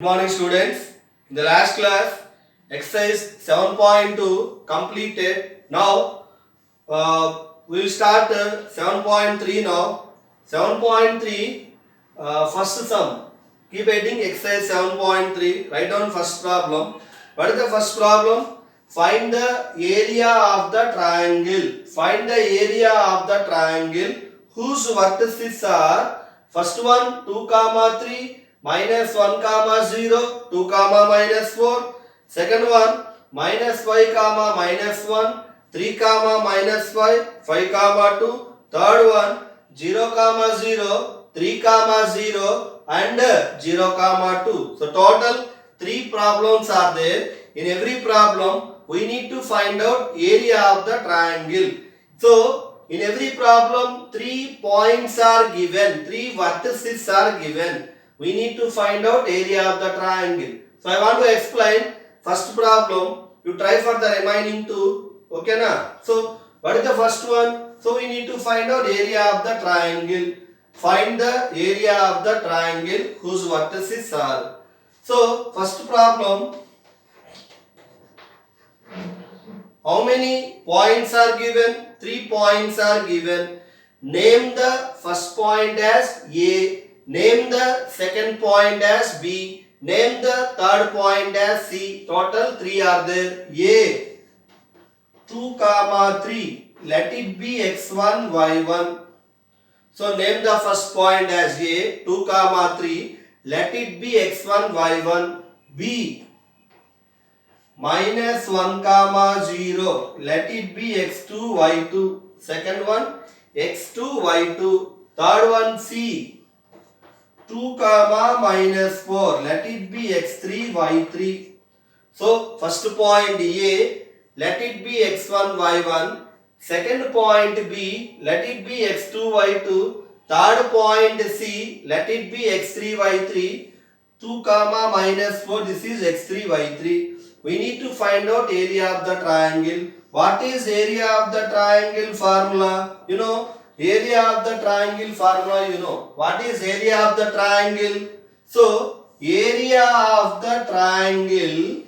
Good morning students. In the last class, exercise 7.2 completed. Now, we will start 7.3 now. 7.3 first sum. Keep heading exercise 7.3. Write down first problem. What is the first problem? Find the area of the triangle. Find the area of the triangle whose vertices are first one 2 comma 3 minus 1 comma 0 2 comma minus 4. Second one minus 5 comma minus 1 3 comma minus 5 5 comma 2. Third one 0 comma 0 3 comma 0 and 0 comma 2. So total 3 problems are there. In every problem we need to find out area of the triangle. So in every problem 3 points are given, 3 vertices are given. We need to find out area of the triangle. So I want to explain first problem. You try for the remaining two. Okay na? So what is the first one? So we need to find out area of the triangle. Find the area of the triangle whose vertices are. So first problem. How many points are given? 3 points are given. Name the first point as A. Name the second point as B. Name the third point as C. Total 3 are there. A 2 comma 3. Let it be x1 y1. So name the first point as A 2 comma 3. Let it be x1 y1. B minus 1 comma 0. Let it be x2 y2. Second one x2 y2. Third one C 2 comma minus 4. Let it be x3 y3. So first point A, let it be x1 y1. Second point B, let it be x2 y2. Third point C, let it be x3 y3. 2 comma minus 4, this is x3 y3. We need to find out area of the triangle. What is area of the triangle formula? You know, area of the triangle formula, you know. What is area of the triangle? So, area of the triangle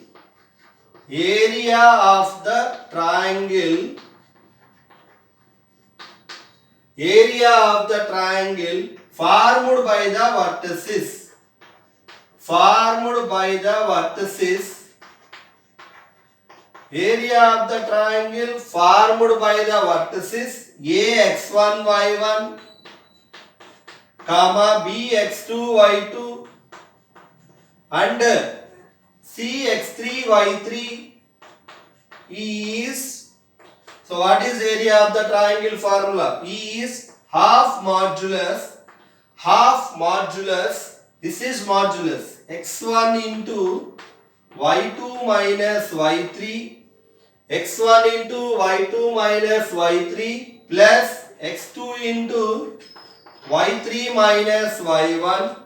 formed by the vertices. Area of the triangle formed by the vertices A x1 y1 comma B x2 y2 and C x3 y3 is, so what is area of the triangle formula? E is half modulus, this is modulus x1 into y2 minus y3, x1 into y2 minus y3 plus x2 into y3 minus y1,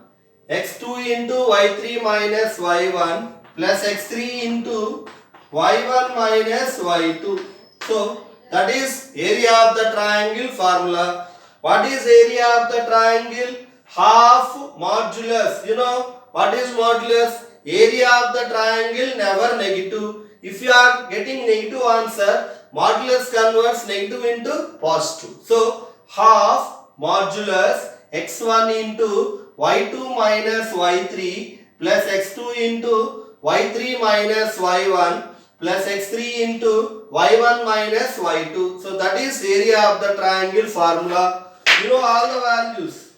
x2 into y3 minus y1 plus x3 into y1 minus y2. So that is area of the triangle formula. What is area of the triangle? Half modulus. You know what is modulus? Area of the triangle never negative. If you are getting negative answer, modulus converts negative into positive. So half modulus x1 into y2 minus y3 plus x2 into y3 minus y1 plus x3 into y1 minus y2. So that is area of the triangle formula. You know all the values.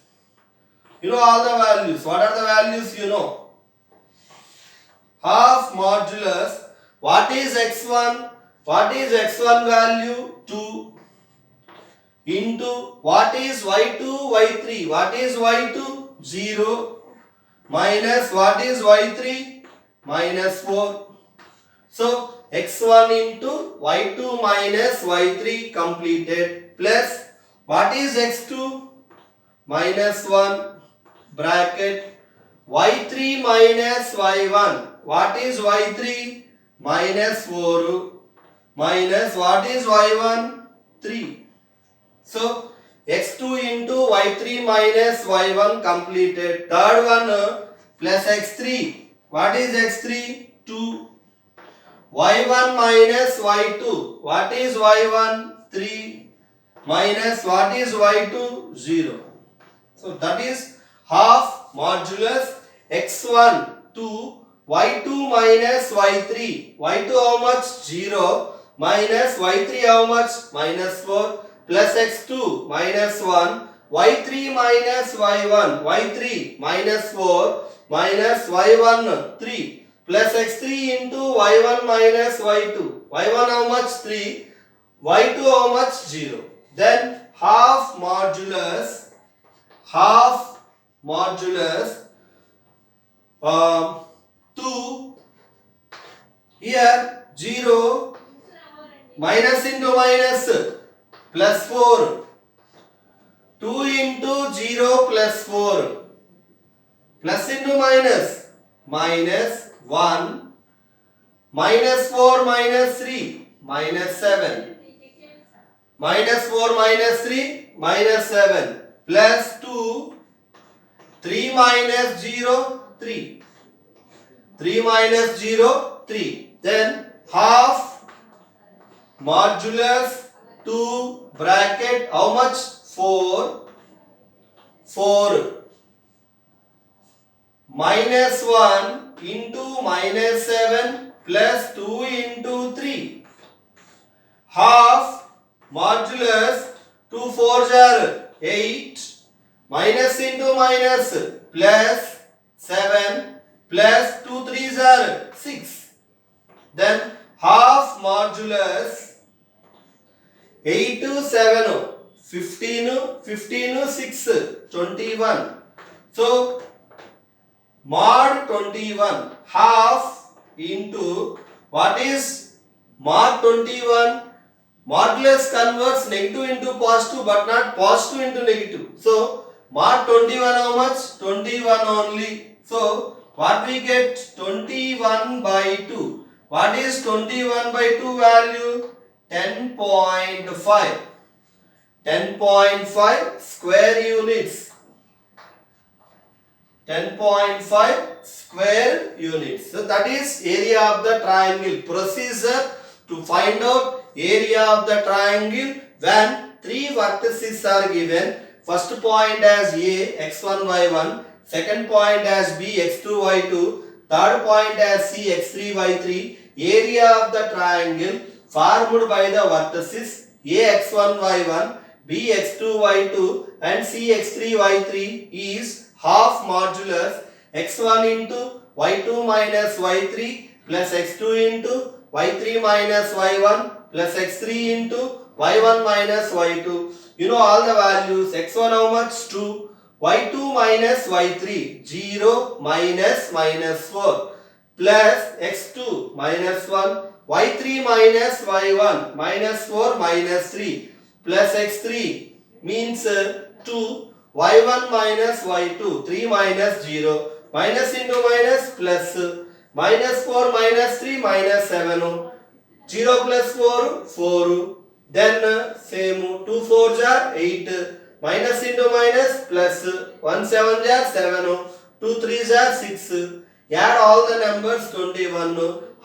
What are the values? You know. Half modulus. What is x1? What is x1 value? 2 into what is y2, y3? What is y2? 0 minus what is y3? Minus 4. So x1 into y2 minus y3 completed plus what is x2? Minus 1 bracket y3 minus y1. What is y3? Minus 4 minus what is y1? 3. So x2 into y3 minus y1 completed. Third one plus x3 What is x3? 2. y1 minus y2. What is y1? 3. Minus what is y2? 0. So that is half modulus x1 to y2 minus y3. y2 how much? 0. Minus y3 how much? Minus 4. Plus x2 minus 1. y3 minus y1. y3 minus 4 minus y1 3. Plus x3 into y1 minus y2. y1 how much? 3. y2 how much? 0. Then half modulus 2 here 0 minus into minus plus 4 2 into 0 plus 4 plus into minus minus 1 minus 4 minus 3 minus 7 minus 4 minus 3 minus 7 plus 2 3 minus 0 3 3 minus 0 3 then half modulus 2 bracket how much 4 minus 1 into minus 7 plus 2 into 3 half modulus 2 4s are 8 minus into minus plus 7 plus 2 3s are 6 then half modulus 8 7 15 6 21 so mod 21 half into what is mod 21 modulus converts negative into positive but not positive into negative. So mod 21 how much? 21 only. So what we get? 21 by 2. What is 21 by 2 value? 10.5. 10.5 square units. 10.5 square units. So that is area of the triangle. Procedure to find out area of the triangle when three vertices are given. First point as A, x1, y1. Second point as B, x2, y2. Third point as C, x3, y3. Area of the triangle formed by the vertices A, x1, y1, B, x2, y2 and C, x3, y3 is half modulus x1 into y2 minus y3 plus x2 into y3 minus y1 plus x3 into y1 minus y2. You know all the values. x1 how much? 2. y2 minus y3 0 minus minus 4 plus x2 minus 1 y3 minus y1 minus 4 minus 3 plus x3 means 2 y1 minus y2 3 minus 0 minus into minus plus minus 4 minus 3 minus 7 0 plus 4 4 then same 2 4s are 8 minus into minus plus 1 7s are 7 2 3s are 6 add all the numbers 21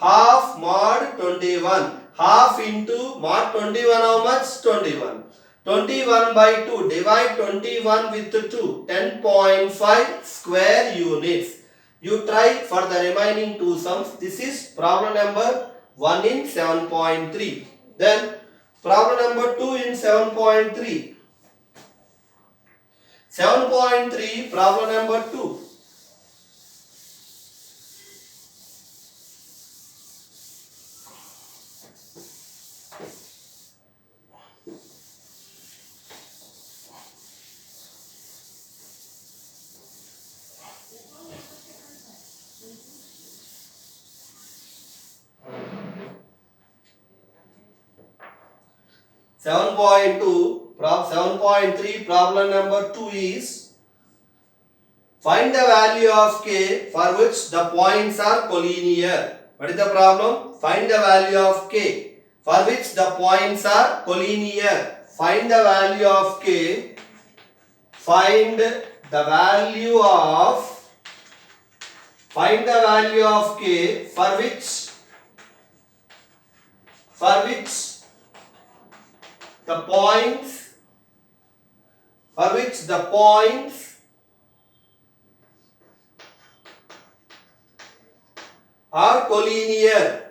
half mod 21 half into mod 21 how much 21 21 by 2 divide 21 with 2 10.5 square units. You try for the remaining two sums. This is problem number 1 in 7.3. Then problem number 2 in 7.3. 7.3 problem number 2. Seven point 7.3 problem number 2 is find the value of k for which the points are collinear. What is the problem? Find the value of k for which the points are collinear. Find the value of k. Find the value of Find the value of k for which the points are collinear.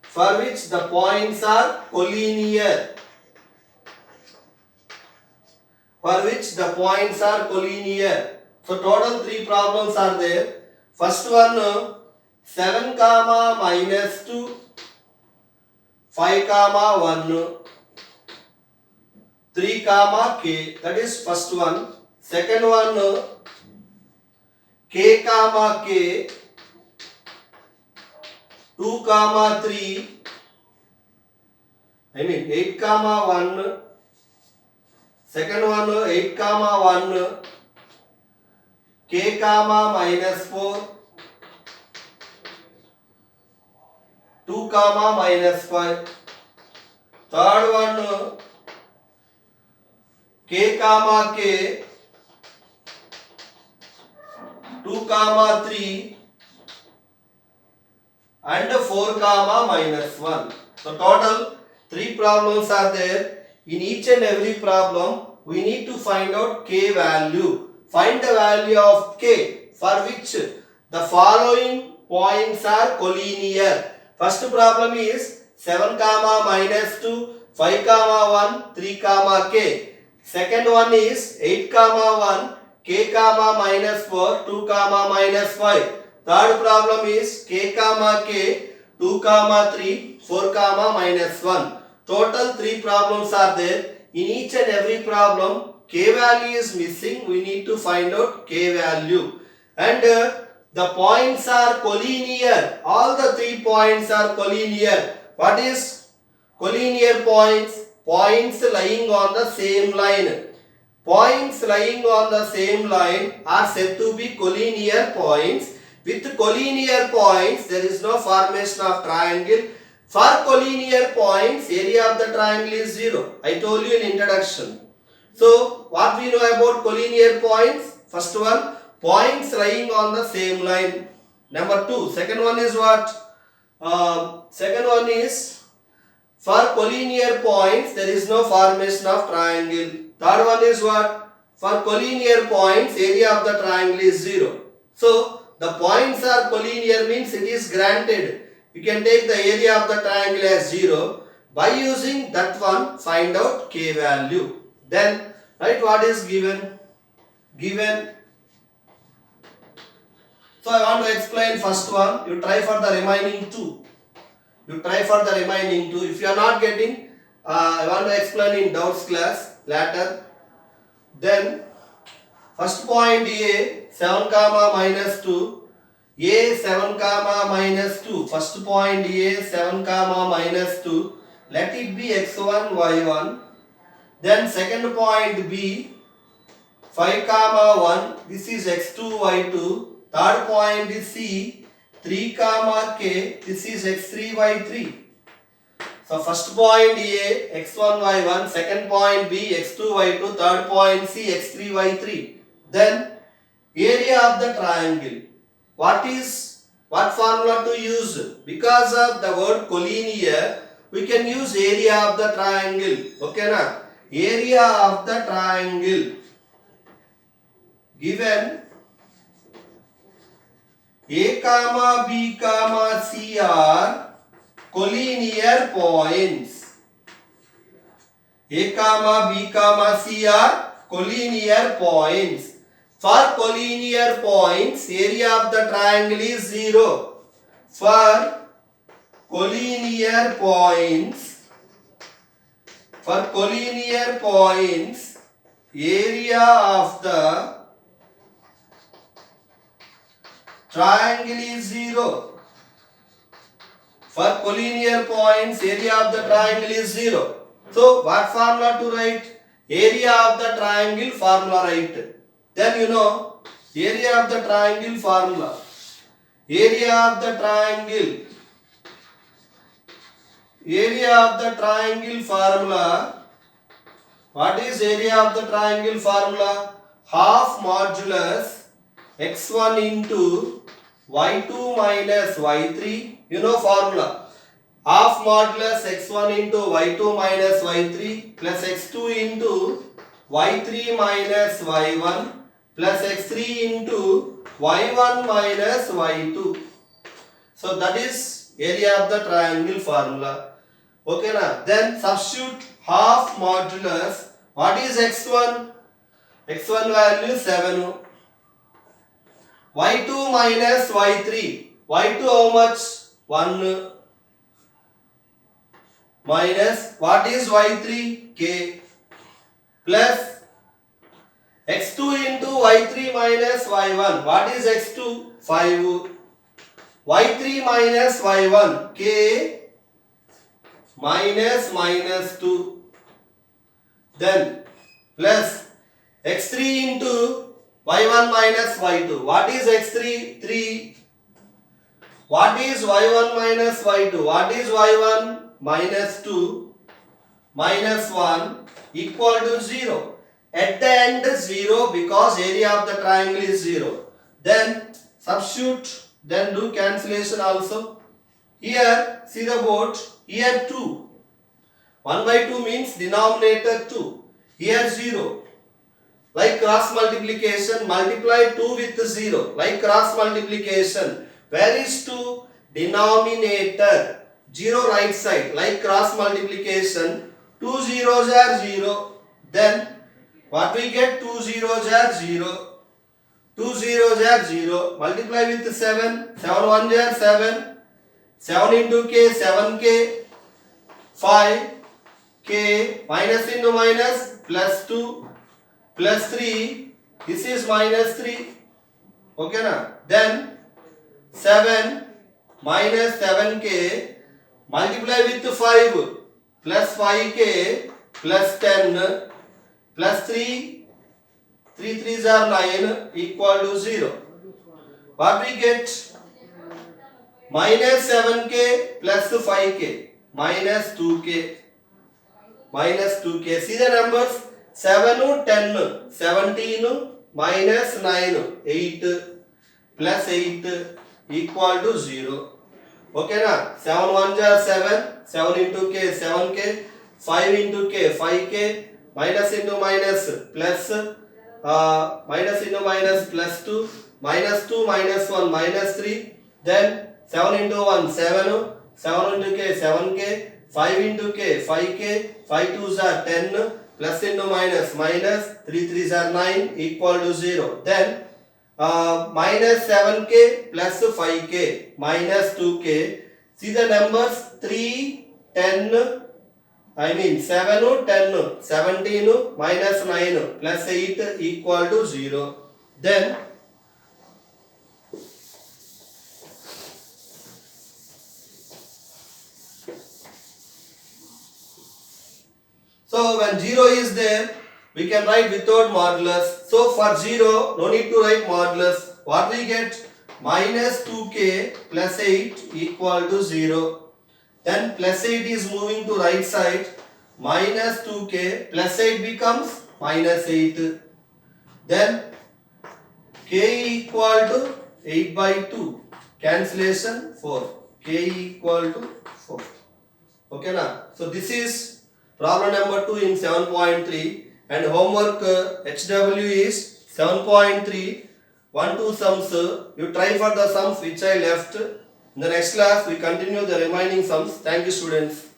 For which the points are collinear. For which the points are collinear. So total 3 problems are there. First one 7 comma minus 2, 5 comma 1, 3 comma k. That is first one. Second one k comma k, 2 comma 3, 8 comma 1. Second one 8 comma 1, k comma minus 4, 2 comma minus 5. Third one k comma k, 2 comma 3 and 4 comma minus 1. So total 3 problems are there. In each and every problem we need to find out k value. Find the value of k for which the following points are collinear. First problem is 7 comma minus 2, 5 comma 1, 3 comma k. Second one is 8 comma 1, k comma minus 4, 2 comma minus 5. Third problem is k comma k, 2 comma 3, 4 comma minus 1. Total 3 problems are there. In each and every problem k value is missing. We need to find out k value. And the points are collinear. All the 3 points are collinear. What is collinear points? Points lying on the same line. Points lying on the same line are said to be collinear points. With collinear points, there is no formation of triangle. For collinear points, area of the triangle is 0. I told you in introduction. So, what we know about collinear points? First one, points lying on the same line. Number 2. Second one is what? Second one is, for collinear points, there is no formation of triangle. Third one is what? For collinear points, area of the triangle is 0. So, the points are collinear means it is granted. You can take the area of the triangle as 0. By using that one, find out k value. Then, write what is given. So, I want to explain first one. You try for the remaining 2. If you are not getting, I want to explain in doubts class later. Then, first point A, 7 comma minus 2. A 7 comma minus 2. First point A 7 comma minus 2. Let it be x1 y1. Then second point B 5 comma 1. This is x2 y2. Third point is C 3 comma k. This is x3 y3. So first point A x1 y1. Second point B x2 y2. Third point C x3 y3. Then area of the triangle. What formula to use? Because of the word collinear, we can use area of the triangle. Okay na? Area of the triangle given A comma B comma C are collinear points. A comma B comma C are collinear points. For collinear points, area of the triangle is 0. For collinear points, area of the triangle is 0. For collinear points, area of the triangle is 0. So, what formula to write? Area of the triangle formula write. Then you know, area of the triangle formula. Area of the triangle formula. What is area of the triangle formula? Half modulus x1 into y2 minus y3. You know formula. Half modulus x1 into y2 minus y3 plus x2 into y3 minus y1 plus x3 into y1 minus y2. So that is area of the triangle formula. Okay na? Then substitute half modulus. What is x1? x1 value 7. y2 minus y3. y2 how much? 1. Minus what is y3? K. Plus x2 into y3 minus y1. What is x2? 5. y3 minus y1. K minus 2. Then plus x3 into y1 minus y2. What is x3? 3. What is y1 minus y2? What is y1? Minus 2 minus 1 equal to 0. At the end 0 because area of the triangle is 0. Then substitute, then do cancellation also. Here see the board, here 2. 1 by 2 means denominator 2. Here 0. Like cross multiplication, multiply 2 with 0. Like cross multiplication. Where is 2? Denominator. 0 right side. Like cross multiplication. 2 zeros are 0. Then what we get? 2 zeros are 0. 2 zeros are 0. Multiply with 7. 7 1 are 7. 7 into k, 7k. 5k. Minus into minus. Plus 2. Plus 3. This is minus 3. Okay na? Then 7 minus 7k. Multiply with 5 plus 5k plus 10 plus 3. 3 3s are 9 equal to 0. What we get? Minus 7k plus 5k minus 2k. Minus 2k. See the numbers? 7 10 17 minus 9 8 plus 8 equal to 0. Okay na? 7 1 are 7. 7 into k 7k. 5 into k 5k. Minus into minus plus minus into minus plus 2. Minus 2 minus 1 minus 3. Then 7 into 1 7. 7 into k 7k. 5 into k 5k. 5 2s are 10. Plus into minus minus. 3 3s are 9 equal to 0. Then minus 7k plus 5k minus 2k. See the numbers 3, 10, I mean 7, 10, 17 minus 9 plus 8 equal to 0. Then so when 0 is there, we can write without modulus. So for 0, no need to write modulus. What we get? Minus 2k plus 8 equal to 0. Then plus 8 is moving to right side. Minus 2k plus 8 becomes minus 8. Then k equal to 8 by 2. Cancellation 4. K equal to 4. Okay na? So this is problem number 2 in 7.3. And homework HW is 7.3. 1 2 sums. You try for the sums which I left. In the next class we continue the remaining sums. Thank you students.